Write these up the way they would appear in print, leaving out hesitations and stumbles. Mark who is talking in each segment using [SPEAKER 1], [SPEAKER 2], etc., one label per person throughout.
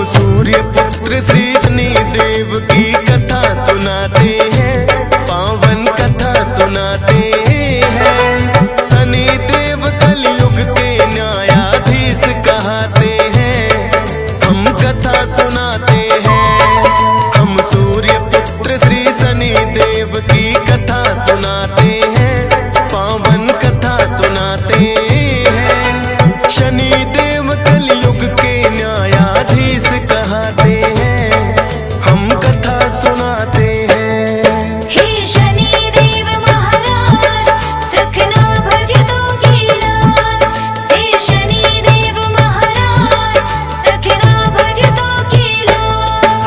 [SPEAKER 1] सूर्य पुत्र श्री शनि देव की कथा सुनाते हैं, पावन कथा सुनाते हैं। शनि देव कलयुग के न्यायाधीश कहते हैं, हम कथा सुनाते हैं। हम सूर्य पुत्र श्री शनि देव की कथा सुनाते हैं, पावन कथा सुनाते हैं। शनि देव कलयुग के न्यायाधीश कहते हैं, हम कथा सुनाते हैं।
[SPEAKER 2] हे शनि देव महाराज, रखना भक्तों की लाज। हे शनि देव महाराज, रखना भक्तों की लाज।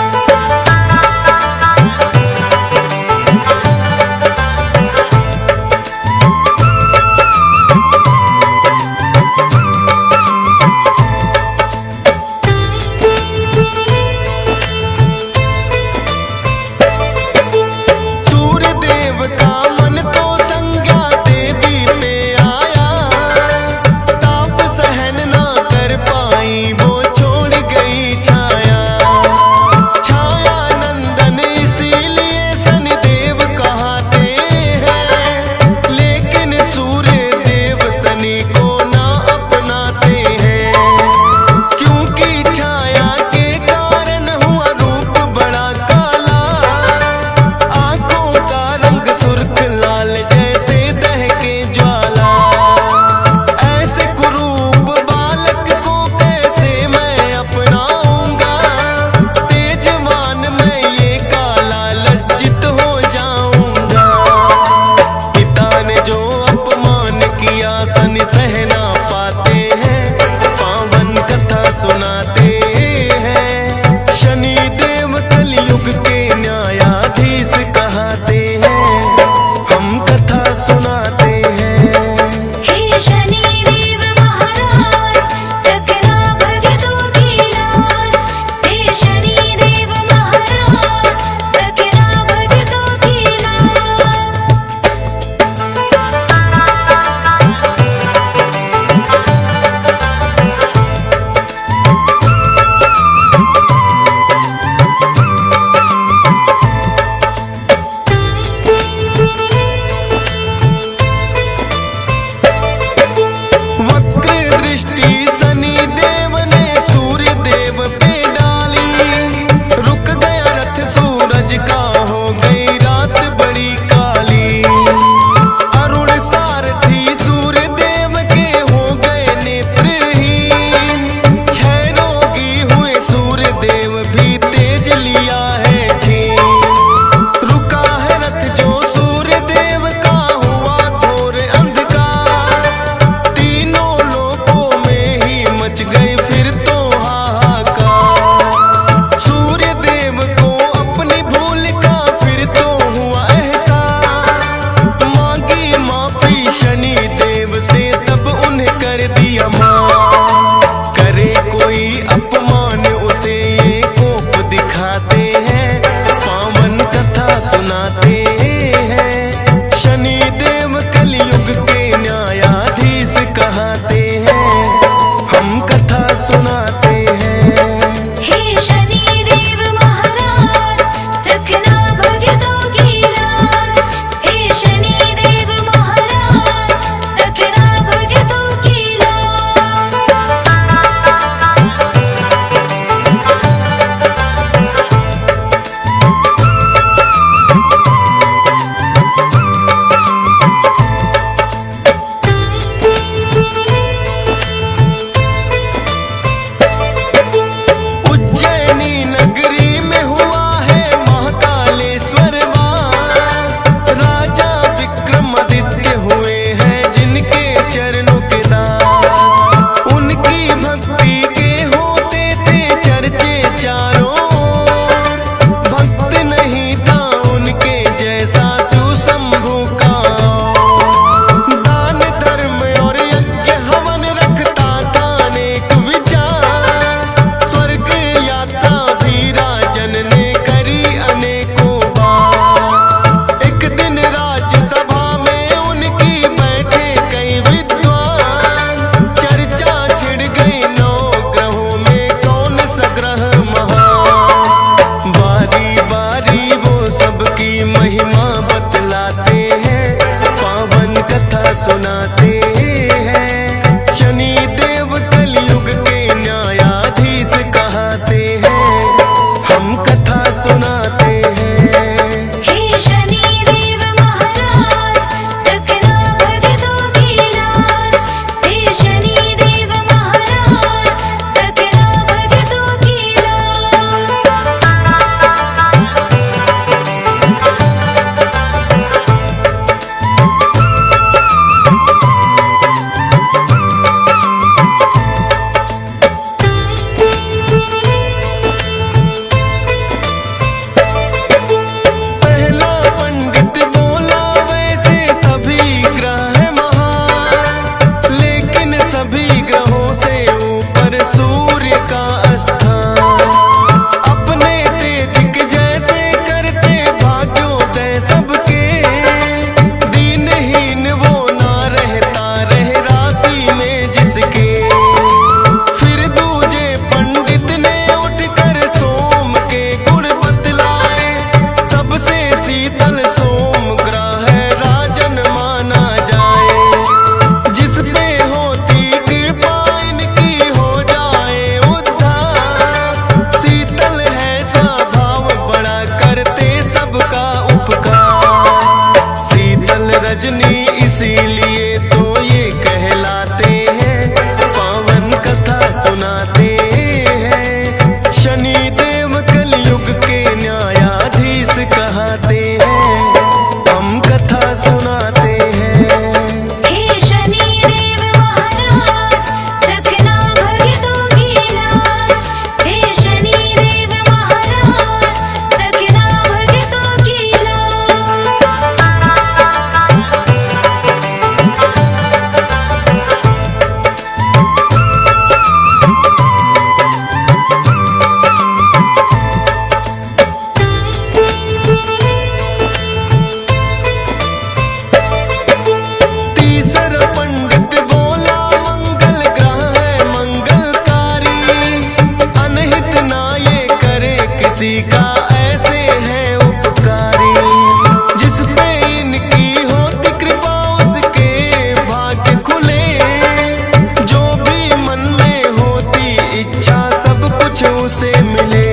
[SPEAKER 1] उसे मिले।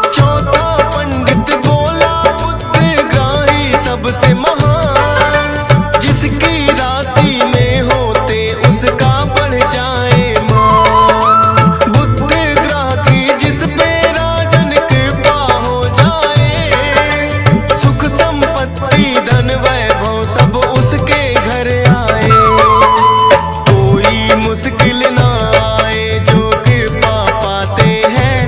[SPEAKER 1] चौथा पंडित बोला बुद्धग्राही सबसे महान, जिसकी राशि में होते उसका बढ़ जाए मान। बुद्ध ग्रह की जिस पे राजन कृपा हो जाए, सुख संपत्ति धन वैभव सब उसके घर आए। कोई मुश्किल ना आए जो कृपा पाते हैं,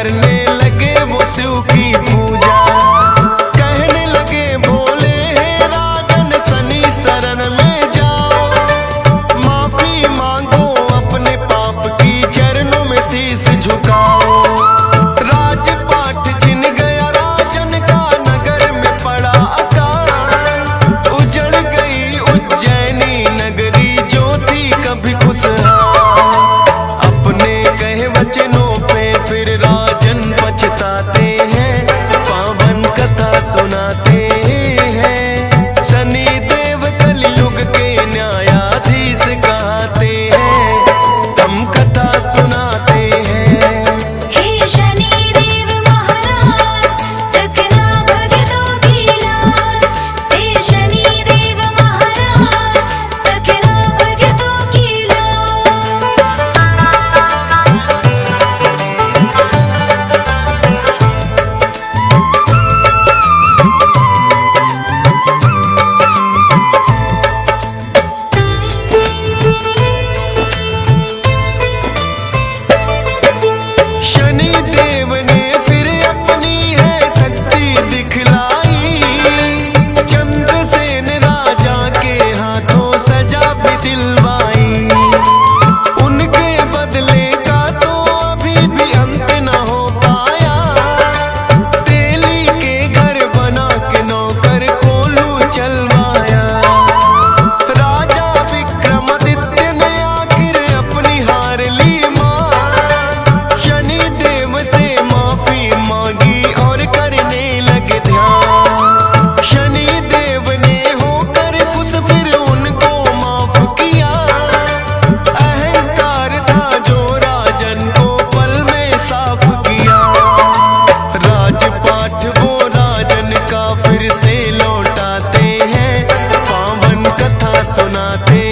[SPEAKER 1] करने लगे वो शिव की पूजा। कहने लगे भोले हे राजन शनि शरण में जाओ, माफी मांगो अपने पाप की, चरणों में शीश झुकाओ। राजपाट छिन गया राजन का, नगर में पड़ा अकाल। उजड़ गई उज्जैनी नगरी, जो थी कभी खुशहाल। अपने कहे वचनों पे फिर राजन पछताते हैं, पावन कथा सुनाते हैं। शनि देव कलयुग के न्यायाधीश कहते हैं, हम कथा सुनाते हैं।
[SPEAKER 2] हे शनि देव महाराज, रखना भक्तों की लाज। हे शनि देव महाराज, रखना भक्तों की लाज।
[SPEAKER 1] शनि देव ने फिर अपनी है शक्ति दिखलाई, चंद्रसेन राजा के हाथों सजा भी दिलवाई। उनके बदले का तो अभी भी अंत न हो पाया, तेली के घर बना के नौकर कोलू चलवाया। राजा विक्रमादित्य ने आखिर अपनी हार ली मान, शनि देव से माफी मांगी और करने लगे ध्यान। शनि देव ने होकर खुश फिर उनको माफ किया, अहंकार था जो राजन को पल में साफ किया। राजपाट वो राजन का फिर से लौटाते हैं, पावन कथा सुनाते